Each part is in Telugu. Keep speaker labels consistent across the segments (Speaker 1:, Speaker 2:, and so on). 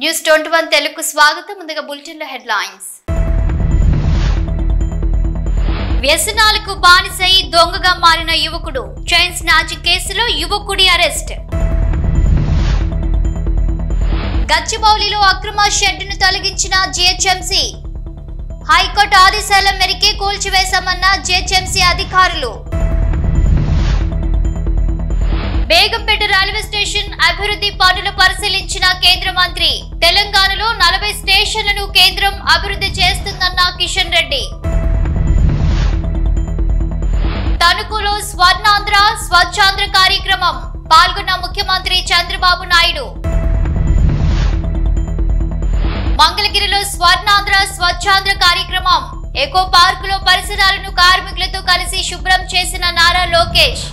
Speaker 1: న్యూస్ 21 తెలుగుకు స్వాగతం. ముందుగా బులెటిన్లో హెడ్లైన్స్. వ్యసనాలకు బానిసై దొంగగా మారిన యువకుడు, చైన్ స్నాచ్ కేసులో యువకుడి అరెస్ట్. గచ్చిబౌలిలో అక్రమ షెడ్డును తొలగించిన జీహెచ్ఎంసీ, హైకోర్టు ఆదేశాల మేరకే కూల్చివేశామన్న జీహెచ్ఎంసీ అధికారులు. బేగంపేట రైల్వే స్టేషన్ అభివృద్ధి పనులు పరిశీలించిన కేంద్ర మంత్రి, తెలంగాణలో 40 స్టేషన్లను కేంద్రం అభివృద్ధి చేస్తుందన్న కిషన్ రెడ్డి. తణుకులో స్వర్ణాంధ్ర స్వచ్ఛాంధ్ర కార్యక్రమం, పాల్గొన్న ముఖ్యమంత్రి చంద్రబాబు నాయుడు. మంగళగిరిలో స్వర్ణాంధ్ర స్వచ్ఛాంధ్ర కార్యక్రమం, ఎకో పార్కులో పరిసరాలను కార్మికులతో కలిసి శుభ్రం చేసిన నారా లోకేష్.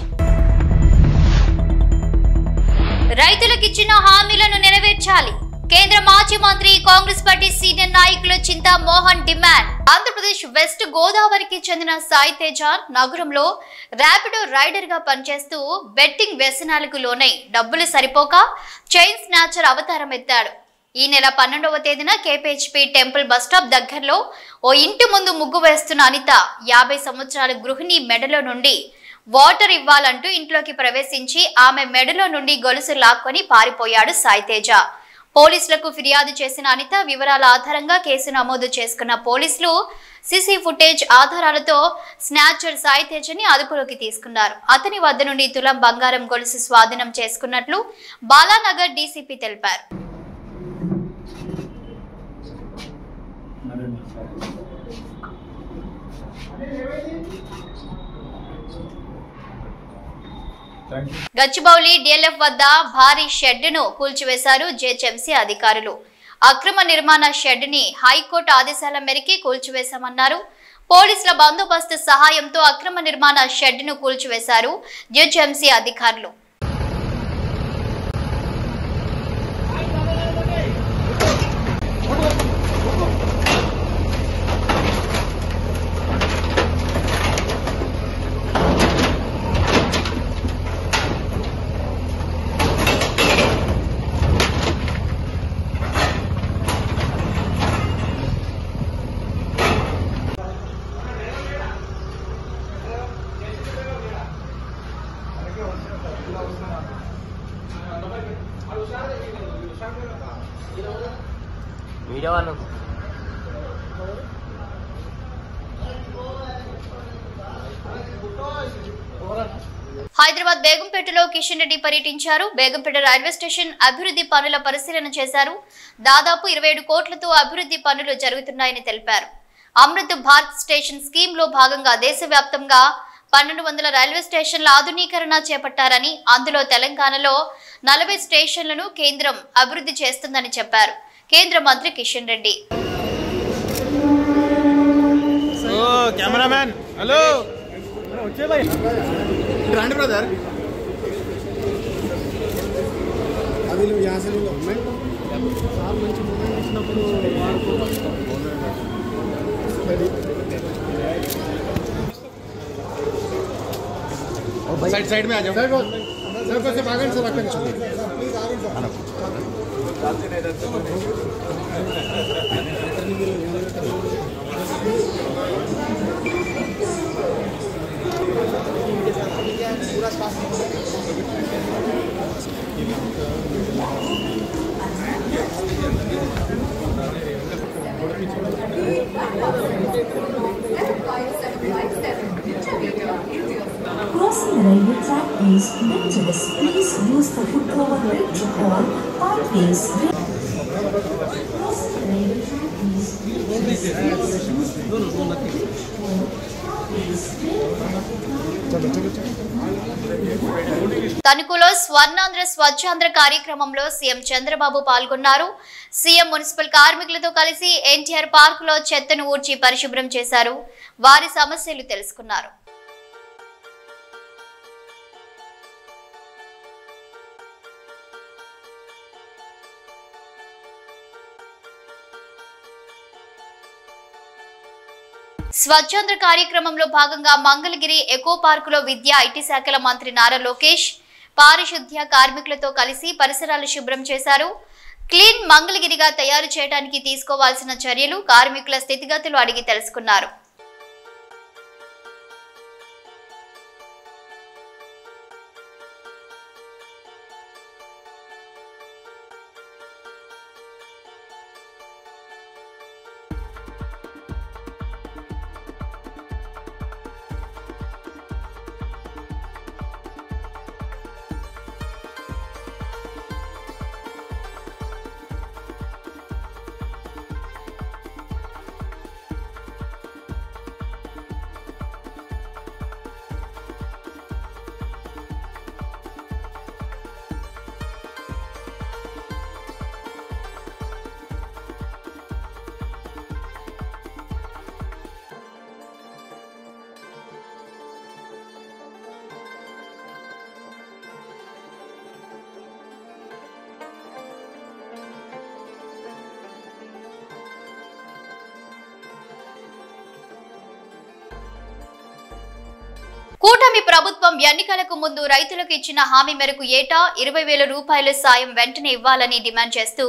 Speaker 1: రైతులకిచ్చిన హామీలను నెరవేర్చాలి, కేంద్ర మాజీ మంత్రి కాంగ్రెస్ పార్టీ సీనియర్ నాయకులు చింతా మోహన్ డిమాండ్. ఆంధ్రప్రదేశ్ వెస్ట్ గోదావరికి చెందిన సాయి తేజ నగరంలో ర్యాపిడో రైడర్ గా పనిచేస్తూ బెట్టింగ్ వ్యసనాలకు లోనై డబ్బులు సరిపోక చైన్ స్నాచర్ అవతారం ఎత్తాడు. ఈ నెల 12వ తేదీన కేపీహెచ్పీ టెంపుల్ బస్టాప్ దగ్గరలో ఓ ఇంటి ముందు ముగ్గు వేస్తున్న అనిత 50 సంవత్సరాల గృహిణి మెడలో నుండి వాటర్ ఇవ్వాలంటూ ఇంట్లోకి ప్రవేశించి ఆమె మెడలో నుండి గొలుసు లాక్కొని పారిపోయాడు సాయి తేజ. పోలీసులకు ఫిర్యాదు చేసిన అనిత వివరాల ఆధారంగా కేసు నమోదు చేసుకున్న పోలీసులు సీసీ ఫుటేజ్ ఆధారాలతో స్నాచర్ సాయి తేజని అదుపులోకి తీసుకున్నారు. అతని వద్ద నుండి తులం బంగారం గొలుసు స్వాధీనం చేసుకున్నట్లు బాలానగర్ డీసీపీ తెలిపారు. గచ్చిబౌలి డిఎల్ఎఫ్ వద్ద భారీ షెడ్డును కూల్చివేశారు జీహెచ్ఎంసీ అధికారులు. అక్రమ నిర్మాణ షెడ్డుని హైకోర్టు ఆదేశాల మేరకే కూల్చివేశామన్నారు. పోలీసుల బందోబస్తు సహాయంతో అక్రమ నిర్మాణ షెడ్డును కూల్చివేశారు జీహెచ్ఎంసీ అధికారులు. హైదరాబాద్ బేగంపేటలో కిషన్ రెడ్డి పర్యటించారు. బేగంపేట రైల్వే స్టేషన్ అభివృద్ధి పనుల పరిశీలన చేశారు. దాదాపు 27 కోట్లతో అభివృద్ధి పనులు జరుగుతున్నాయని తెలిపారు. అమృత్ భారత్ స్టేషన్ స్కీమ్ లో భాగంగా దేశవ్యాప్తంగా 1200 రైల్వే స్టేషన్ల ఆధునీకరణ చేపట్టారని, అందులో తెలంగాణలో 40 స్టేషన్లను కేంద్రం అభివృద్ధి చేస్తుందని చెప్పారు కేంద్ర మంత్రి కిషన్ రెడ్డి.
Speaker 2: కెమెరామ్యాన్ హలో రండి బ్రదర్. అది యాసలో మంచి మూమెంట్ ఇచ్చినప్పుడు साइड में आ जाओ सर से भागन से रखने चाहिए पूरा staff
Speaker 3: Crossing the railway track is dangerous. Please use the footcover bridge or pathways. Crossing the railway track is
Speaker 1: తణుకులో స్వర్ణాంధ్ర స్వచ్ఛాంధ్ర కార్యక్రమంలో సీఎం చంద్రబాబు పాల్గొన్నారు. సీఎం మున్సిపల్ కార్మికులతో కలిసి ఎన్టీఆర్ పార్కులో చెత్తను ఊడ్చి పరిశుభ్రం చేశారు. వారి సమస్యలు తెలుసుకున్నారు. స్వచ్ఛాంధ్ర కార్యక్రమంలో భాగంగా మంగళగిరి ఎకో పార్కులో విద్యా ఐటీ శాఖల మంత్రి నారా లోకేష్ పారిశుద్ధ్య కార్మికులతో కలిసి పరిసరాలు శుభ్రం చేశారు. క్లీన్ మంగళగిరిగా తయారు చేయడానికి తీసుకోవాల్సిన చర్యలు, కార్మికుల స్థితిగతులు అడిగి తెలుసుకున్నారు. కూటమి ప్రభుత్వం ఎన్నికలకు ముందు రైతులకు ఇచ్చిన హామీ మేరకు ఏటా 20,000 రూపాయల సాయం వెంటనే ఇవ్వాలని డిమాండ్ చేస్తూ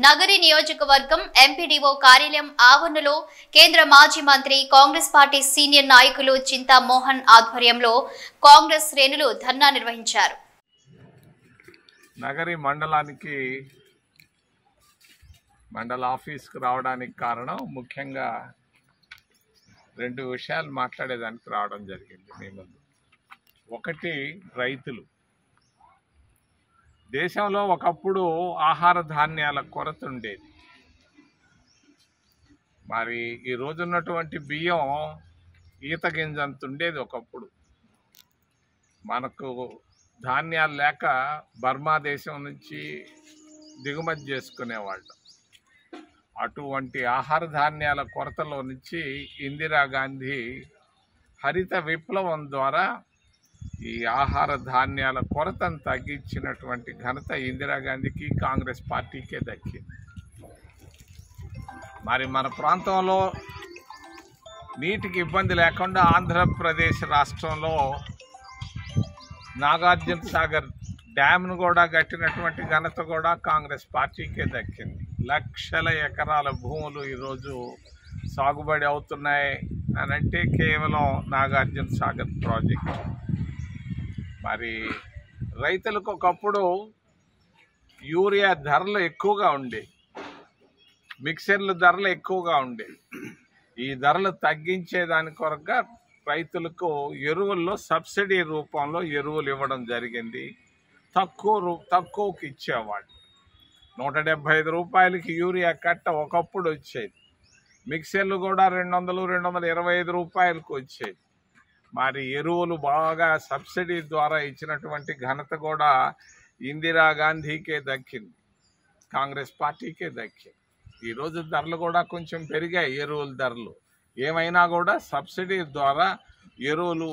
Speaker 1: నగరి నియోజకవర్గం ఎంపీడీఓ కార్యాలయం ఆవరణలో కేంద్ర మాజీ మంత్రి, కాంగ్రెస్ పార్టీ సీనియర్ నాయకులు చింతా మోహన్ ఆధ్వర్యంలో కాంగ్రెస్ శ్రేణులు ధర్నా నిర్వహించారు.
Speaker 4: నగరి మండలానికి మండల ఆఫీస్కు రావడానికి కారణం ముఖ్యంగా 2 విషయాలు మాట్లాడేదానికి రావడం జరిగింది మీ ముందు. ఒకటి, రైతులు. దేశంలో ఒకప్పుడు ఆహార ధాన్యాల కొరత ఉండేది. మరి ఈ రోజున్నటువంటి బియ్యం ఈత గింజంత ఉండేది ఒకప్పుడు. మనకు ధాన్యాలు లేక బర్మా దేశం నుంచి దిగుమతి చేసుకునేవాళ్ళు. అటువంటి ఆహార ధాన్యాల కొరతలో నుంచి ఇందిరాగాంధీ హరిత విప్లవం ద్వారా ఈ ఆహార ధాన్యాల కొరతను తగ్గించినటువంటి ఘనత ఇందిరాగాంధీకి, కాంగ్రెస్ పార్టీకే దక్కింది. మరి మన ప్రాంతంలో నీటికి ఇబ్బంది లేకుండా ఆంధ్రప్రదేశ్ రాష్ట్రంలో నాగార్జున సాగర్ డ్యామ్ను కూడా కట్టినటువంటి ఘనత కూడా కాంగ్రెస్ పార్టీకే దక్కింది. లక్షల ఎకరాల భూములు ఈరోజు సాగుబడి అవుతున్నాయి అని అంటే కేవలం నాగార్జున సాగర్ ప్రాజెక్ట్. మరి రైతులకు ఒకప్పుడు యూరియా ధరలు ఎక్కువగా ఉండేవి, మిక్సర్ల ధరలు ఎక్కువగా ఉండేవి. ఈ ధరలు తగ్గించేదాని కొరగా రైతులకు ఎరువుల్లో సబ్సిడీ రూపంలో ఎరువులు ఇవ్వడం జరిగింది. తక్కువకి ఇచ్చేవాళ్ళు. 175 రూపాయలకి యూరియా కట్ట ఒకప్పుడు వచ్చేది. మిక్సర్లు కూడా 200-225 రూపాయలకు వచ్చేది. మరి ఎరువులు బాగా సబ్సిడీ ద్వారా ఇచ్చినటువంటి ఘనత కూడా ఇందిరాగాంధీకే దక్కింది, కాంగ్రెస్ పార్టీకే దక్కింది. ఈరోజు ధరలు కూడా కొంచెం పెరిగాయి. ఎరువుల ధరలు ఏమైనా కూడా సబ్సిడీ ద్వారా ఎరువులు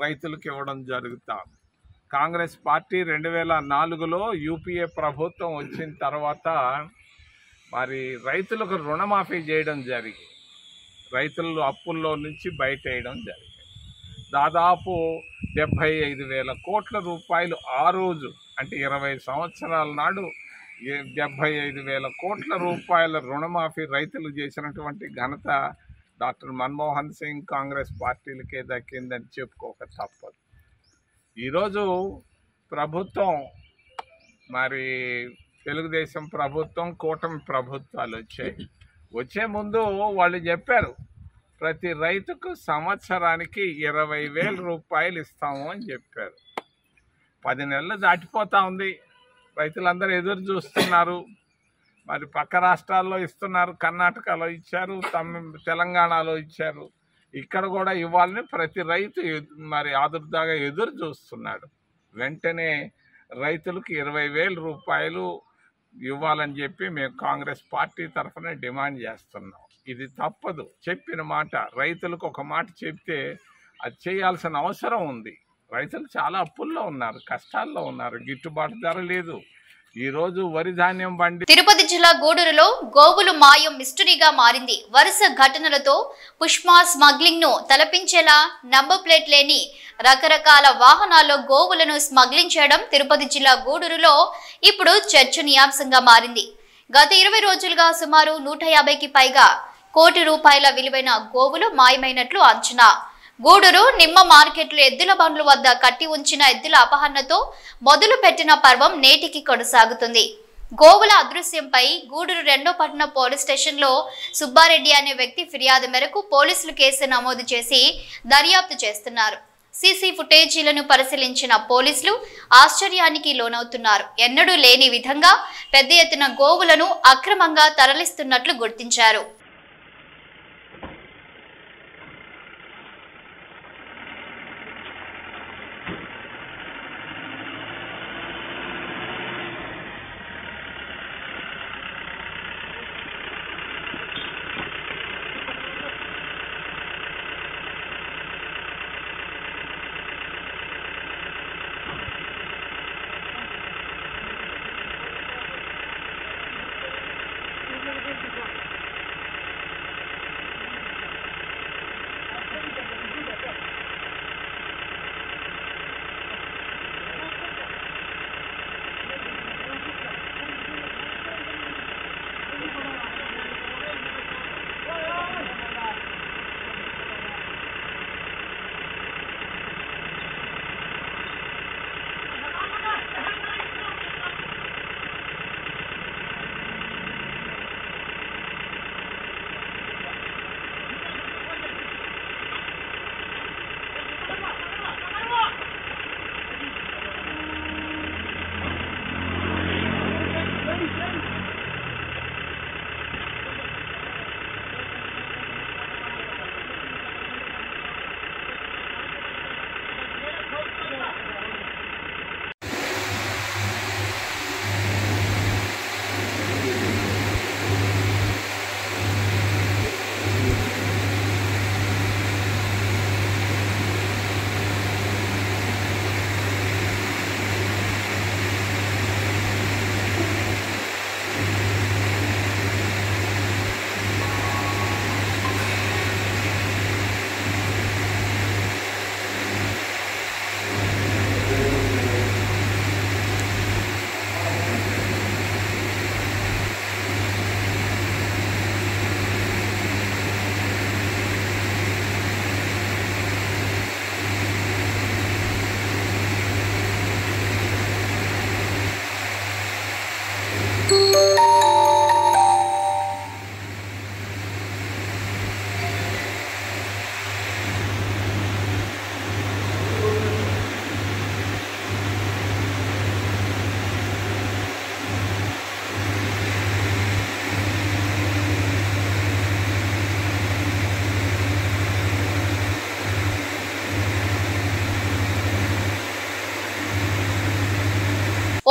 Speaker 4: రైతులకు ఇవ్వడం జరుగుతుంది. కాంగ్రెస్ పార్టీ 2004లో యూపీఏ ప్రభుత్వం వచ్చిన తర్వాత మరి రైతులకు రుణమాఫీ చేయడం జరిగింది. రైతులు అప్పుల్లో నుంచి బయటేయడం జరిగింది. దాదాపు 75,000 కోట్ల రూపాయలు ఆ రోజు, అంటే 20 సంవత్సరాల నాడు 75,000 కోట్ల రూపాయల రుణమాఫీ రైతులు చేసినటువంటి ఘనత డాక్టర్ మన్మోహన్ సింగ్, కాంగ్రెస్ పార్టీలకే దక్కిందని చెప్పుకోక తప్పదు. ఈరోజు ప్రభుత్వం, మరి తెలుగుదేశం ప్రభుత్వం, కూటమి ప్రభుత్వాలు వచ్చే ముందు వాళ్ళు చెప్పారు ప్రతి రైతుకు సంవత్సరానికి 20,000 రూపాయలు ఇస్తాము అని చెప్పారు. 10 నెలలు దాటిపోతా ఉంది. రైతులందరూ ఎదురు చూస్తున్నారు. మరి పక్క రాష్ట్రాల్లో ఇస్తున్నారు, కర్ణాటకలో ఇచ్చారు, తెలంగాణలో ఇచ్చారు. ఇక్కడ కూడా ఇవ్వాలని ప్రతి రైతు మరి ఆదుర్దాగా ఎదురు చూస్తున్నాడు. వెంటనే రైతులకు 20,000 రూపాయలు ఇవ్వాలని చెప్పి మేము కాంగ్రెస్ పార్టీ తరఫున డిమాండ్ చేస్తున్నాం. ఇది తప్పదు. చెప్పిన మాట, రైతులకు ఒక మాట చెప్తే అది చేయాల్సిన అవసరం ఉంది. రైతులు చాలా అప్పుల్లో ఉన్నారు, కష్టాల్లో ఉన్నారు, గిట్టుబాటు ధర లేదు. ఈరోజు వరి ధాన్యం బండి.
Speaker 1: తిరుపతి జిల్లా గూడూరులో గోవులు మాయం మిస్టరీగా మారింది. వరుస ఘటనలతో పుష్ప స్మగ్లింగ్ ను తలపించేలా నంబర్ ప్లేట్ లేని రకరకాల వాహనాల్లో గోవులను స్మగ్లింగ్ చేయడం తిరుపతి జిల్లా గూడూరులో ఇప్పుడు చర్చనీయాంశంగా మారింది. గత 20 రోజులుగా సుమారు 150కి పైగా కోటి రూపాయల విలువైన గోవులు మాయమైనట్లు అంచనా. గూడూరు నిమ్మ మార్కెట్లో ఎద్దుల బండ్ల వద్ద కట్టి ఉంచిన ఎద్దుల అపహరణతో మొదలు పెట్టిన పర్వం నేటికి కొనసాగుతుంది. గోవుల అదృశ్యంపై గూడూరు 2వ పట్టణ పోలీస్ స్టేషన్లో సుబ్బారెడ్డి అనే వ్యక్తి ఫిర్యాదు మేరకు పోలీసులు కేసు నమోదు చేసి దర్యాప్తు చేస్తున్నారు. సీసీ ఫుటేజీలను పరిశీలించిన పోలీసులు ఆశ్చర్యానికి లోనవుతున్నారు. ఎన్నడూ లేని విధంగా పెద్ద ఎత్తున గోవులను అక్రమంగా తరలిస్తున్నట్లు గుర్తించారు.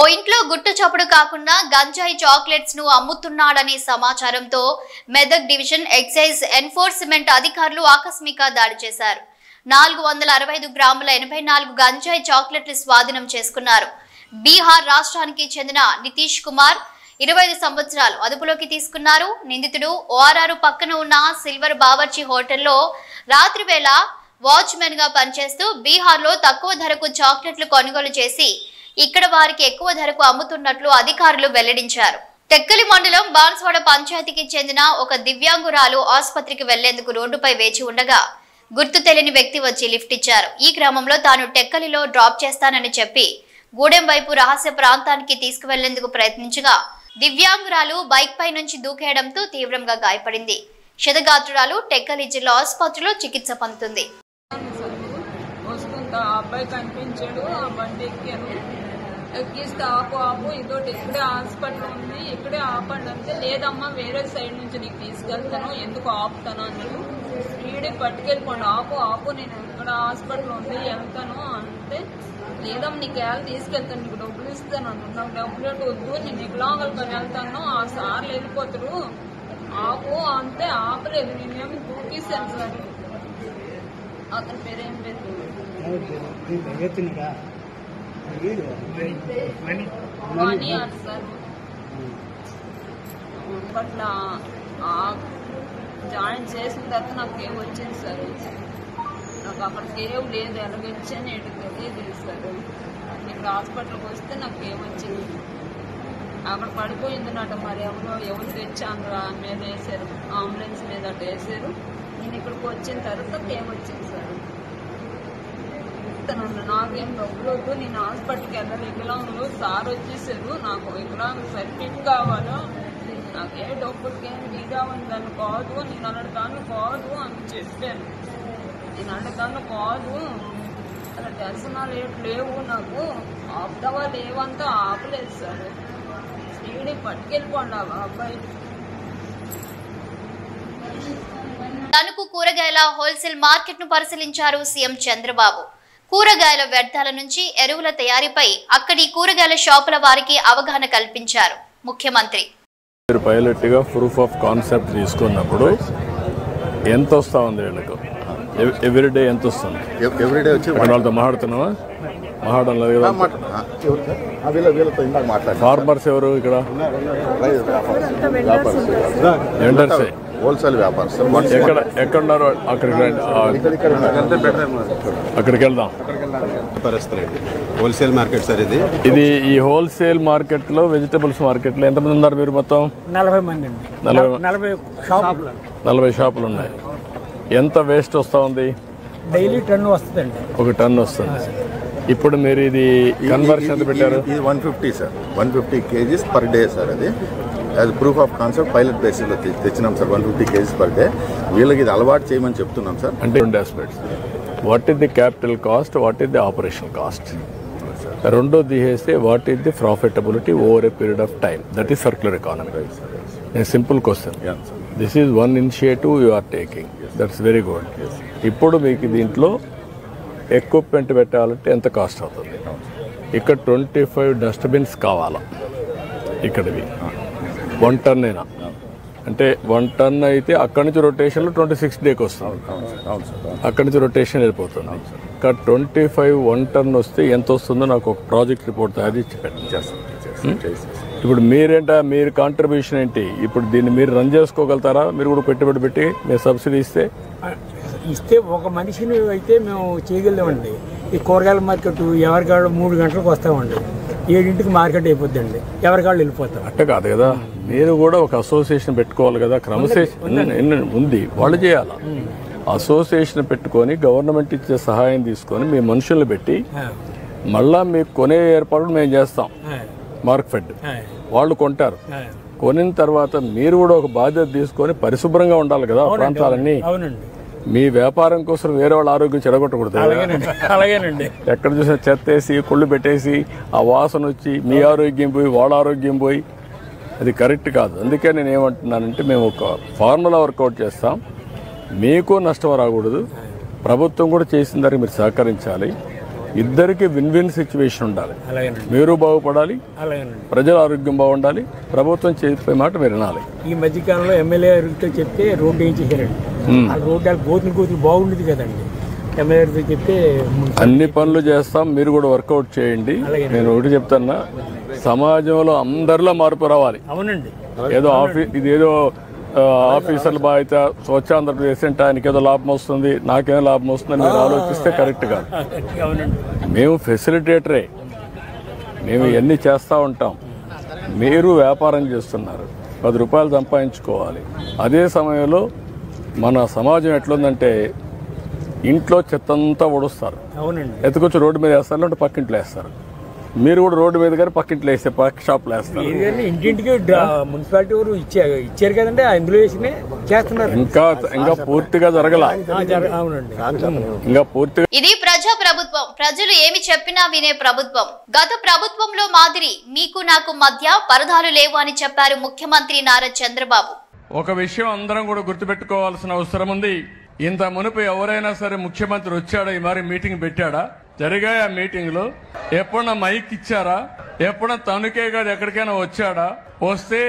Speaker 1: ఓ ఇంట్లో గుట్టు చప్పుడు కాకుండా గంజాయి చాక్లెట్స్ ను అమ్ముతున్నాడనే సమాచారంతో మెదక్ డివిజన్ ఎక్సైజ్ ఎన్ఫోర్స్మెంట్ అధికారులు ఆకస్మిక దాడి చేశారు. 465 గ్రాముల 84 గంజాయి చాక్లెట్లు స్వాధీనం చేసుకున్నారు. బీహార్ రాష్ట్రానికి చెందిన నితీష్ కుమార్ 25 సంవత్సరాలు అదుపులోకి తీసుకున్నారు. నిందితుడు ఓఆర్ఆర్ పక్కన ఉన్న సిల్వర్ బావర్చి హోటల్లో రాత్రి వేళ వాచ్మెన్ గా పనిచేస్తూ బీహార్లో తక్కువ ధరకు చాక్లెట్లు కొనుగోలు చేసి ఇక్కడ వారికి ఎక్కువ ధరకు అమ్ముతున్నట్లు అధికారులు వెల్లడించారు. తెక్కలి మండలం బాన్స్వాడ పంచాయతీకి చెందిన ఒక దివ్యాంగురాలు ఆసుపత్రికి వెళ్లేందుకు రోడ్డుపై వేచి ఉండగా గుర్తు తెలియని వ్యక్తి వచ్చి లిఫ్ట్ ఇచ్చారు. ఈ క్రమంలో తాను టెక్కలిలో డ్రాప్ చేస్తానని చెప్పి గూడెం వైపు రహస్య ప్రాంతానికి తీసుకువెళ్లేందుకు ప్రయత్నించగా దివ్యాంగురాలు బైక్ పై నుంచి దూకేయడంతో తీవ్రంగా గాయపడింది. క్షతగాత్రురాలు టెక్కలి జిల్లా ఆసుపత్రిలో చికిత్స పొందుతుంది.
Speaker 5: అబ్బాయి కనిపించాడు, ఆ బండి ఎక్కిస్తే ఆపు ఇదోటి ఇక్కడే హాస్పిటల్ ఉంది, ఇక్కడే ఆపండి అంటే లేదమ్మా వేరే సైడ్ నుంచి నీకు తీసుకెళ్తాను, ఎందుకు ఆపుతాను అన్నాడు. స్పీడ్కి పట్టుకెళ్ళిపోండి, ఆపు నేను ఇక్కడ హాస్పిటల్ ఉంది వెళ్తాను అంటే లేదమ్మా నీకు ఎలా తీసుకెళ్తాను, నీకు డబ్బులు ఇస్తాను అన్నాడు. నాకు డబ్బులు వద్దు, నేను వికలాంగులతో వెళ్తాను, ఆ సార్లు వెళ్ళిపోతారు ఆపు అంటే ఆపలేదు. నేనేమి దూకిస్తాను సార్. అతని పేరేం లేదు మనీ అని సార్. అప్పట్లో జాయిన్ చేసిన తర్వాత నాకేం వచ్చింది సార్, నాకు అక్కడికి ఏం లేదు, ఎలాగొచ్చాను ఏంటి తెలియదు సార్. ఇక్కడ హాస్పిటల్కి వస్తే నాకేం వచ్చింది అక్కడ పడిపోయిందన్నట. మరి ఎవరు తెచ్చి అందులో మీద వేసారు, అంబులెన్స్ మీద అట్లా వేసారు. నేను ఇక్కడికి వచ్చిన తర్వాత ఏమొచ్చింది సార్, నాకేం డబ్బులు వద్దు, నేను హాస్పిటల్కి వెళ్ళాలి, వికలాంగులు సార్ వచ్చేసారు, నాకు వికలాంగ సర్టిఫికేట్ కావాలా, నాకే డబ్బులకేం వీరావని దాన్ని కాదు, నేను అన్నదాన్ని కాదు అని చెప్పాను. నేను అన్నదాన్ని కాదు, అలా దర్శనాలు లేవు, నాకు ఆపుతావా లేవంతా ఆపలేదు సార్. స్పీడ్కి పట్టుకెళ్ళిపోండి ఆ అబ్బాయి.
Speaker 1: తణుకు కూరగాయల హోల్సేల్ మార్కెట్ ను పరిశీలించారు సీఎం చంద్రబాబు. కూరగాయల వ్యర్థాల నుంచి ఎరువుల తయారీపై అక్కడి కూరగాయల షాపుల వారికి అవగాహన కల్పించారు ముఖ్యమంత్రి.
Speaker 6: పైలట్ గా ప్రూఫ్ ఆఫ్ కాన్సెప్ట్ తీసుకున్నప్పుడు ఎంత వస్తా ఉంది వీళ్ళకు, ఎవ్రీడే ఎంత వస్తుంది?
Speaker 2: ఎవ్రీడే వచ్చి
Speaker 6: వాళ్ళతో మాట్లాడుతున్నావా? మాట్లాడడం లేదు కదా. ఫార్మర్స్ ఎవరు ఇక్కడ? వెండర్సే,
Speaker 2: హోల్సేల్ వ్యాపారం సార్.
Speaker 6: ఎక్కడున్నారు? అక్కడికి వెళ్దాం.
Speaker 2: హోల్సేల్ మార్కెట్ సార్ ఇది.
Speaker 6: ఈ హోల్సేల్ మార్కెట్ లో, వెజిటబుల్స్ మార్కెట్ లో ఎంతమంది ఉన్నారు మీరు? మొత్తం
Speaker 7: 40 మంది.
Speaker 6: 40 షాపులు ఉన్నాయి. ఎంత వేస్ట్ వస్తా ఉంది?
Speaker 7: డైలీ టన్ వస్తుందండి.
Speaker 6: 1 టన్ వస్తుంది. ఇప్పుడు మీరు ఇది కన్వర్షన్ ఎంత పెట్టారు?
Speaker 2: ఇది 150 sir, 150 kgs per day sir. అది ప్రూఫ్ ఆఫ్ కాన్సెప్ట్ పైలట్ బేసిస్లో తెచ్చినాం సార్. 150 kgs per day. వీళ్ళకి ఇది అలవాటు చేయమని చెప్తున్నాం సార్.
Speaker 6: అంటే 2 aspects, what is the capital cost, what is the operation cost. రెండో తీసేస్తే what is the profitability over a period of time. That is circular economy. Simple question. This is one initiative you are taking, that's very good. ఇప్పుడు మీకు దీంట్లో ఎక్విప్మెంట్ పెట్టాలంటే ఎంత కాస్ట్ అవుతుంది? ఇక్కడ 25 డస్ట్బిన్స్ కావాలా ఇక్కడివి? 1 టన్ అయినా అంటే 1 టన్ అయితే అక్కడి నుంచి రొటేషన్లో 26 డేకి వస్తుంది. అక్కడి నుంచి రొటేషన్ వెళ్ళిపోతుంది. ఇక్కడ 25 1 టన్ వస్తే ఎంత వస్తుందో నాకు ఒక ప్రాజెక్ట్ రిపోర్ట్ తయారు చేసి పెట్టండి. ఇప్పుడు మీరు కాంట్రిబ్యూషన్ ఏంటి? ఇప్పుడు దీన్ని మీరు రన్ చేసుకోగలుగుతారా? మీరు కూడా పెట్టుబడి పెట్టి మీరు సబ్సిడీ
Speaker 7: ఇస్తే ఒక మనిషిని అయితే మేము చేయగలమండి. ఈ కూరగాయల మార్కెట్ ఎవరికాళ్ళు 3 గంటలకు వస్తామండి, 7ంటికి మార్కెట్ అయిపోద్దండి, ఎవరికాళ్ళు వెళ్ళిపోతాం.
Speaker 6: అట్ట కాదు కదా, మీరు కూడా ఒక అసోసియేషన్ పెట్టుకోవాలి కదా. క్రమశిక్షణ ఉంది, వాళ్ళు చేయాలి. అసోసియేషన్ పెట్టుకొని గవర్నమెంట్ ఇచ్చే సహాయం తీసుకొని మీ మనుషుల్ని పెట్టి మళ్ళా మీకు కొనే ఏర్పాట్లు మేము చేస్తాం. మార్కెట్ వాళ్ళు కొంటారు. కొనిన తర్వాత మీరు కూడా ఒక బాధ్యత తీసుకొని పరిశుభ్రంగా ఉండాలి కదా ప్రాంతాలన్నీ. మీ వ్యాపారం కోసం వేరే వాళ్ళ ఆరోగ్యం చెడగొట్టకూడదు.
Speaker 7: అలాగేనండి.
Speaker 6: ఎక్కడ చూసినా చెత్త వేసి కుళ్ళు పెట్టేసి ఆ వాసన వచ్చి మీ ఆరోగ్యం పోయి వాళ్ళ ఆరోగ్యం పోయి అది కరెక్ట్ కాదు. అందుకే నేను ఏమంటున్నానంటే మేము ఒక ఫార్ములా వర్కౌట్ చేస్తాం. మీకు నష్టం రాకూడదు, ప్రభుత్వం కూడా చేసిన దానికి మీరు సహకరించాలి. ఇద్దరికి విన్ విన్ సిచ్యువేషన్ ఉండాలి. మీరు బాగుపడాలి, ప్రజల ఆరోగ్యం బాగుండాలి, ప్రభుత్వం చెప్పే మాట మీరు వినాలి.
Speaker 7: ఈ మధ్యకాలంలో ఎమ్మెల్యే గారితో చెప్తే రోడ్డు ఏం చేశారండి. ఆ రోడ్డు గోతులు బాగుండేది కదండి. ఎమ్మెల్యే గారితో చెప్తే
Speaker 6: అన్ని పనులు చేస్తాం, మీరు కూడా వర్కౌట్ చేయండి. నేను ఒకటి చెప్తున్నా, సమాజంలో అందరిలో మార్పు రావాలి.
Speaker 7: అవునండి.
Speaker 6: ఏదో ఇదేదో ఆఫీసర్ల బాధ్యత, స్వచ్ఛ ఆంధ్రప్రదేశ్ అంటే ఆయనకి ఏదో లాభం వస్తుంది, నాకేదో లాభం వస్తుందని మీరు ఆలోచిస్తే కరెక్ట్ కాదు. మేము ఫెసిలిటేటరే, మేము ఇవన్నీ చేస్తూ ఉంటాం. మీరు వ్యాపారం చేస్తున్నారు, 10 రూపాయలు సంపాదించుకోవాలి. అదే సమయంలో మన సమాజం ఎట్లుందంటే ఇంట్లో చెత్తంతా ఒడుస్తారు, ఎత్తుకొచ్చి రోడ్డు మీద వేస్తారు, అంటే పక్కింట్లో వేస్తారు. మీరు కూడా రోడ్డు మీద కానీ పక్కింట్లో వేస్తే పక్క షాప్లో వేస్తారు.
Speaker 7: ఇంటింటికి మున్సిపాలిటీ వారు ఇచ్చారు కదండి, అందులో వేసి చేస్తున్నారు.
Speaker 6: ఇంకా పూర్తిగా జరగల. ఇంకా పూర్తిగా.
Speaker 1: ఇది ప్రజా ప్రభుత్వం, ప్రజలు ఏమి చెప్పినా వినే ప్రభుత్వం. గత ప్రభుత్వంలో మాదిరి మీకు నాకు మధ్య పరదాలు లేవు అని చెప్పారు ముఖ్యమంత్రి నారా చంద్రబాబు.
Speaker 6: ఒక విషయం అందరం కూడా గుర్తుపెట్టుకోవాల్సిన అవసరం ఉంది. ఇంత మునుపు ఎవరైనా సరే ముఖ్యమంత్రి వచ్చాడా, ఈ మరి మీటింగ్ పెట్టాడా? జరిగాయి ఆ మీటింగ్ లో? ఎప్పుడన్నా మైక్ ఇచ్చారా? ఎప్పుడన్నా తనుకే గారు ఎక్కడికైనా వచ్చాడా? వస్తే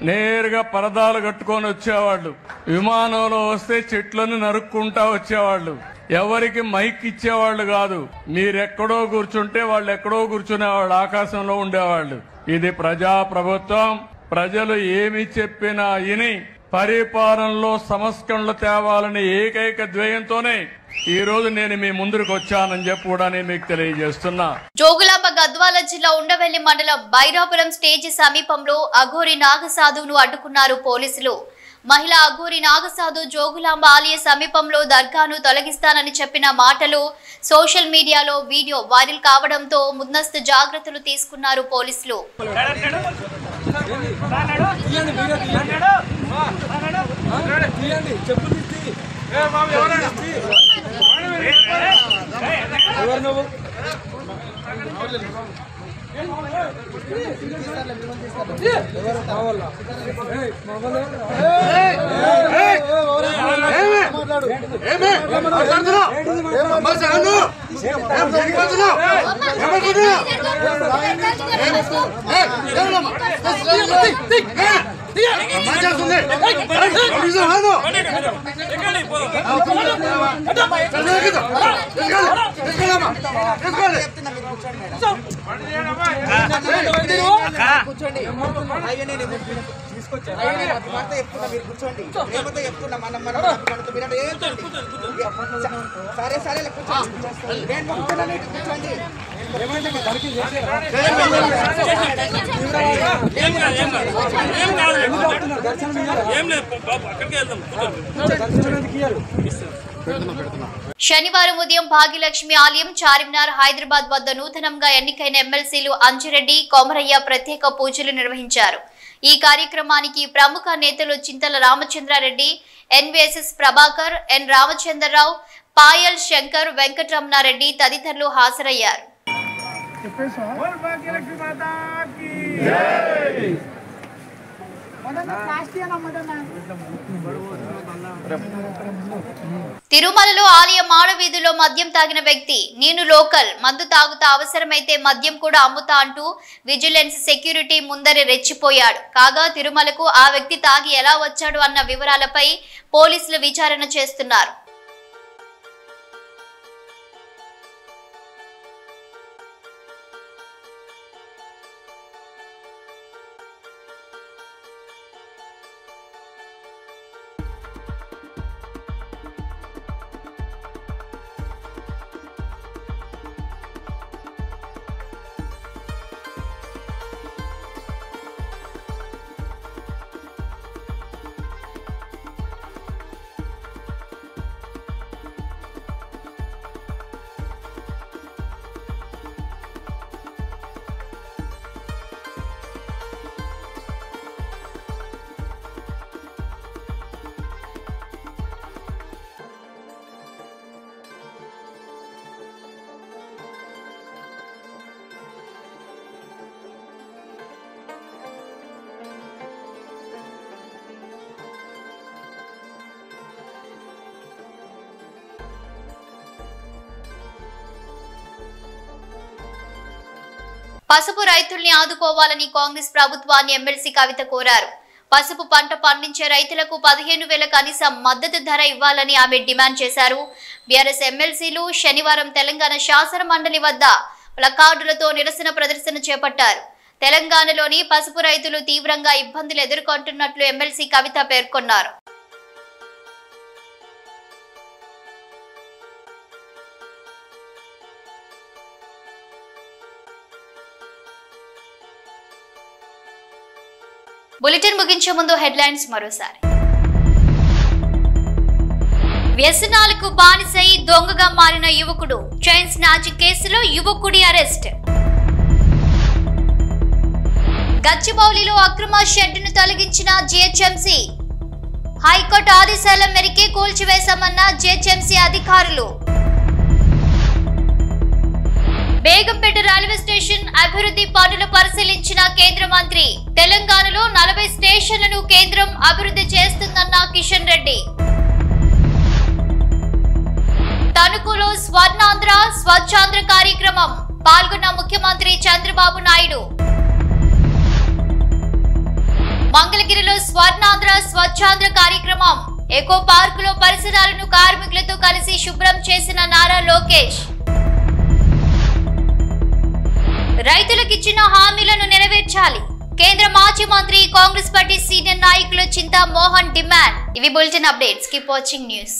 Speaker 6: నేరుగా పరదాలు కట్టుకొని వచ్చేవాళ్ళు. విమానంలో వస్తే చెట్లను నరుక్కుంటా వచ్చేవాళ్ళు. ఎవరికి మైక్ ఇచ్చేవాళ్ళు కాదు. మీరెక్కడో కూర్చుంటే వాళ్ళు ఎక్కడో కూర్చునేవాళ్ళు, ఆకాశంలో ఉండేవాళ్ళు. ఇది ప్రజా ప్రభుత్వం. ప్రజలు ఏమి చెప్పినా విని పరిపాలనలో సంస్కరణలు తేవాలని ఏకైక ధ్యేయంతోనే ఈ రోజు నేను మీ ముందుకు వచ్చానని చెప్పి కూడా నేను మీకు తెలియజేస్తున్నా.
Speaker 1: జోగులాంబ గద్వాల జిల్లా ఉండవెల్లి మండలం బైరాపురం స్టేజి సమీపంలో అఘోరి నాగసాధువును అడ్డుకున్నారు పోలీసులు. మహిళ అఘోరి నాగసాధు జోగులాంబ ఆలయ సమీపంలో దర్గాను తొలగిస్తానని చెప్పిన మాటలు సోషల్ మీడియాలో వీడియో వైరల్ కావడంతో ముందస్తు జాగ్రత్తలు తీసుకున్నారు పోలీసులు. శనివారం ఉదయం భాగ్యలక్ష్మి ఆలయం చార్మినార్ హైదరాబాద్ వద్ద నూతనంగా ఎన్నికైన ఎమ్మెల్సీలు అంజిరెడ్డి, కొమరయ్య ప్రత్యేక పూజలు నిర్వహించారు. ఈ కార్యక్రమానికి ప్రముఖ నేతలు చింతల రామచంద్రారెడ్డి, ఎన్వీఎస్ఎస్ ప్రభాకర్, ఎన్ రామచంద్రరావు, పాయల్ శంకర్, వెంకటరమణారెడ్డి తదితరులు హాజరయ్యారు. తిరుమలలో ఆలయ మాడవీధిలో మద్యం తాగిన వ్యక్తి, నేను లోకల్, మందు తాగుతా, అవసరమైతే మద్యం కూడా అమ్ముతా అంటూ విజిలెన్స్ సెక్యూరిటీ ముందరే రెచ్చిపోయాడు. కాగా తిరుమలకు ఆ వ్యక్తి తాగి ఎలా వచ్చాడు అన్న వివరాలపై పోలీసులు విచారణ చేస్తున్నారు. పసుపు రైతుల్ని ఆదుకోవాలని కాంగ్రెస్ ప్రభుత్వాన్ని ఎమ్మెల్సీ కవిత కోరారు. పసుపు పంట పండించే రైతులకు 15,000 కనీస మద్దతు ధర ఇవ్వాలని ఆమె డిమాండ్ చేశారు. బీఆర్ఎస్ ఎమ్మెల్సీలు శనివారం తెలంగాణ శాసన మండలి వద్ద ప్లకార్డులతో నిరసన ప్రదర్శన చేపట్టారు. తెలంగాణలోని పసుపు రైతులు తీవ్రంగా ఇబ్బందులు ఎదుర్కొంటున్నట్లు ఎమ్మెల్సీ కవిత పేర్కొన్నారు. బులెటిన్ ముగించే ముందు హెడ్లైన్స్ మరోసారి. వ్యసనాలకు బానిసై దొంగగా మారిన యువకుడు, చైన్ స్నాచింగ్ కేసులో యువకుడి అరెస్ట్. గచ్చిబౌలిలో అక్రమ షెడ్డును తొలగించిన జీహెచ్ఎంసీ, హైకోర్టు ఆదేశాల మేరకే కూల్చివేశామన్న జీహెచ్ఎంసీ అధికారులు. బేగంపేట రైల్వే స్టేషన్ అభివృద్ధి పనులు పరిశీలించిన కేంద్ర మంత్రి, తెలంగాణలో 40 స్టేషన్లను కేంద్రం అభివృద్ధి చేస్తుందన్న కిషన్ రెడ్డి. తణుకులో స్వర్ణాంధ్ర స్వచ్ఛాంధ్ర కార్యక్రమం, పాల్గొన్న ముఖ్యమంత్రి చంద్రబాబు నాయుడు. మంగళగిరిలో స్వర్ణాంధ్ర స్వచ్ఛాంధ్ర కార్యక్రమం, ఎకో పార్కులో పరిసరాలను కార్మికులతో కలిసి శుభ్రం చేసిన నారా లోకేష్. రైతులకు ఇచ్చిన హామీలను నెరవేర్చాలి, కేంద్ర మాజీ మంత్రి కాంగ్రెస్ పార్టీ సీనియర్ నాయకులు చింతా మోహన్ డిమాండ్. ఇవి bulletin updates. Keep watching news.